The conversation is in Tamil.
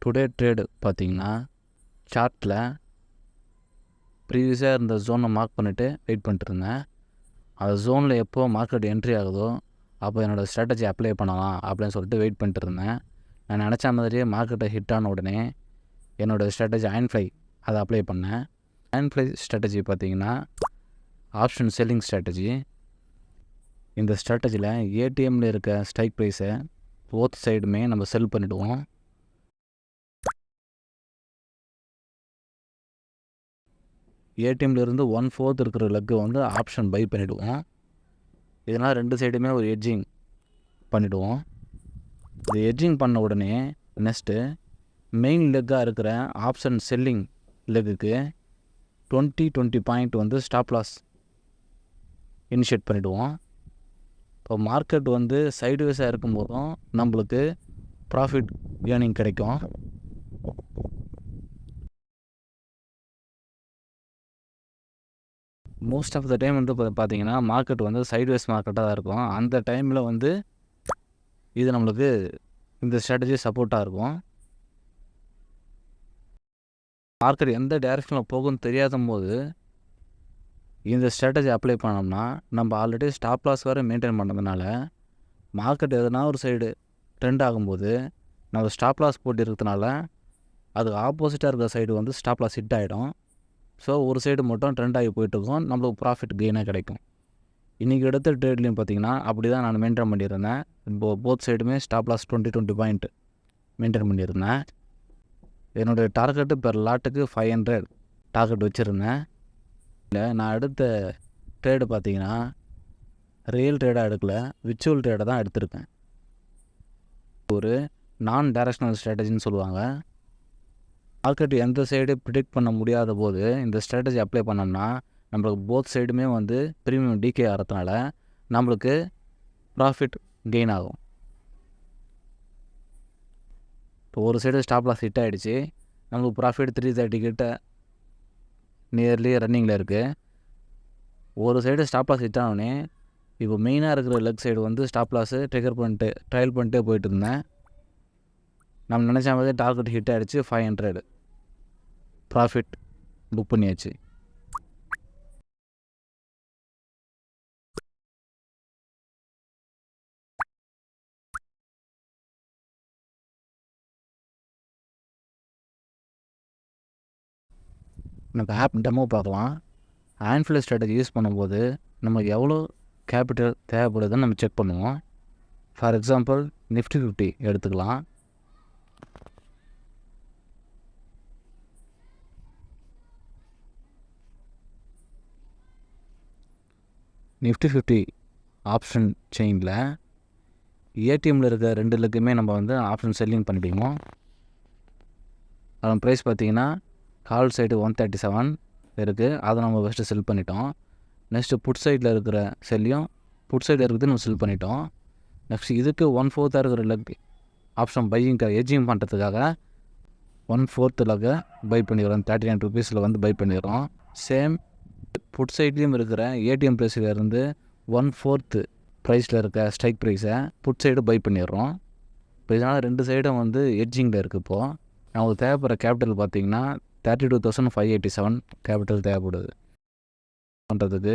டுடே ட்ரேடு பார்த்தீங்கன்னா சார்ட்டில் ப்ரீவியஸாக இருந்த ஜோனை மார்க் பண்ணிவிட்டு வெயிட் பண்ணிட்டுருந்தேன். அந்த ஜோனில் எப்போ மார்க்கெட் என்ட்ரி ஆகுதோ அப்போ என்னோடய ஸ்ட்ராட்டஜி அப்ளை பண்ணலாம் அப்படின்னு சொல்லிட்டு வெயிட் பண்ணிட்டு இருந்தேன். நான் நினச்ச மாதிரியே மார்க்கெட்டை ஹிட் ஆன உடனே என்னோடய ஸ்ட்ராட்டஜி அயன்ஃப்ளை அதை அப்ளை பண்ணேன். அயன்ஃப்ளை ஸ்ட்ராட்டஜி பார்த்திங்கன்னா ஆப்ஷன் செல்லிங் ஸ்ட்ராட்டஜி. இந்த ஸ்ட்ராட்டஜியில் ஏடிஎம்மில் இருக்க ஸ்ட்ரைக் ப்ரைஸை போத் சைடுமே நம்ம செல் பண்ணிவிடுவோம். ஏடிஎம்லேருந்து 1/4 இருக்கிற லெக்கு வந்து ஆப்ஷன் பை பண்ணிவிடுவோம். இதனால் ரெண்டு சைடுமே ஒரு எட்ஜிங் பண்ணிவிடுவோம். இது எட்ஜிங் பண்ண உடனே நெக்ஸ்ட்டு மெயின் லெக்காக இருக்கிற ஆப்ஷன் செல்லிங் லெக்குக்கு 20 பாயிண்ட் வந்து ஸ்டாப் லாஸ் இனிஷியேட் பண்ணிவிடுவோம். இப்போ மார்க்கெட் வந்து சைடுவேஸாக இருக்கும்போதும் நம்மளுக்கு ப்ராஃபிட் ஏர்னிங் கிடைக்கும். மோஸ்ட் ஆஃப் த டைம் வந்து பார்த்தீங்கன்னா மார்க்கெட் வந்து சைட்வேஸ் மார்க்கெட்டாக தான் இருக்கும். அந்த டைமில் வந்து இது நம்மளுக்கு இந்த ஸ்ட்ராட்டஜி சப்போர்ட்டாக இருக்கும். மார்க்கெட் எந்த டைரெக்ஷனில் போகும்னு தெரியாத போது இந்த ஸ்ட்ராட்டஜி அப்ளை பண்ணோம்னா நம்ம ஆல்ரெடி ஸ்டாப் லாஸ் வேறு மெயின்டைன் பண்ணுறதுனால மார்க்கெட் எதனா ஒரு சைடு ட்ரெண்ட் ஆகும்போது நம்ம ஸ்டாப் லாஸ் போட்டு இருக்கிறதுனால அதுக்கு ஆப்போசிட்டாக இருக்கிற சைடு வந்து ஸ்டாப் லாஸ் ஹிட் ஆகிடும். ஸோ ஒரு சைடு மட்டும் ட்ரெண்ட் ஆகி போயிட்டுருக்கோம், நம்மளுக்கு ப்ராஃபிட் கெயினாக கிடைக்கும். இன்றைக்கி எடுத்த ட்ரேட்லேயும் பார்த்திங்கன்னா அப்படி தான் நான் மெயின்டைன் பண்ணியிருந்தேன். போத் சைடுமே ஸ்டாப் லாஸ் 20 பாயிண்ட் மெயின்டைன் பண்ணியிருந்தேன். என்னுடைய டார்கெட்டு பெர் லாட்டுக்கு 500 டார்கெட் வச்சுருந்தேன். இல்லை, நான் எடுத்த ட்ரேடு பார்த்திங்கன்னா ரியல் ட்ரேடாக எடுக்கல, விர்ச்சுவல் ட்ரேடை தான் எடுத்திருக்கேன். ஒரு நான் டைரக்ஷனல் ஸ்ட்ராட்டஜின்னு சொல்லுவாங்க. மார்க்கெட் எந்த சைடு ப்ரிடிக்ட் பண்ண முடியாத போது இந்த ஸ்ட்ராட்டஜி அப்ளை பண்ணோம்னா நம்மளுக்கு போத் சைடுமே வந்து ப்ரீமியம் டிகே ஆகிறதுனால நம்மளுக்கு ப்ராஃபிட் கெயின் ஆகும். இப்போ ஒரு சைடு ஸ்டாப் லாஸ் ஹிட் ஆகிடுச்சு, நம்மளுக்கு ப்ராஃபிட் 330 கிட்ட நியர்லி ரன்னிங்கில் இருக்குது. ஒரு சைடு ஸ்டாப் லாஸ் ஹிட் ஆனோடனே இப்போ மெயினாக இருக்கிற லெக் சைடு வந்து ஸ்டாப் லாஸு ட்ரிகர் பண்ணிட்டு ட்ரையல் பண்ணிட்டே போயிட்டு இருந்தேன். நம்ம நினச்ச மாதிரி டார்கெட் ஹிட் ஆகிடுச்சு, 500 ப்ராஃபிட் புக் பண்ணியாச்சு. எனக்கு ஆப் டெமோ பார்க்கலாம். அயன்ஃப்ளை ஸ்ட்ராட்டஜி யூஸ் பண்ணும்போது நமக்கு எவ்வளோ கேபிட்டல் தேவைப்படுதுன்னு நம்ம செக் பண்ணுவோம். ஃபார் எக்ஸாம்பிள் நிஃப்டி 50 எடுத்துக்கலாம். நிஃப்டி 50 ஆப்ஷன் செயினில் ஏடிஎம்மில் இருக்க 2 லெக்குமே நம்ம வந்து ஆப்ஷன் செல்லிங் பண்ணிவிடுவோம். அதன் ப்ரைஸ் பார்த்திங்கன்னா கால் சைடு 137 இருக்குது, அதை நம்ம ஃபஸ்ட்டு செல் பண்ணிட்டோம். நெக்ஸ்ட்டு புட் சைடில் இருக்கிற செல்லையும் புட் சைடில் இருக்கிறது நம்ம செல் பண்ணிட்டோம். நெக்ஸ்ட் இதுக்கு 1/4 இருக்கிற லெக் ஆப்ஷன் பையிங்காக எஜிங் பண்ணுறதுக்காக 1/4 லெக்கை பை பண்ணிடுறோம். 39 ருபீஸில் வந்து பை பண்ணிடுறோம். சேம் புட் சைட்லேயும் இருக்கிற ஏடிஎம் ப்ரைஸிலேருந்து 1/4 ப்ரைஸில் இருக்க ஸ்ட்ரைக் ப்ரைஸை புட் சைடு பை பண்ணிடுறோம். இப்போ இதனால் ரெண்டு சைடும் வந்து எட்ஜிங்கில் இருக்குது. இப்போது நமக்கு தேவைப்படுற கேபிட்டல் பார்த்திங்கன்னா 32,587 கேபிட்டல் தேவைப்படுது பண்ணுறதுக்கு.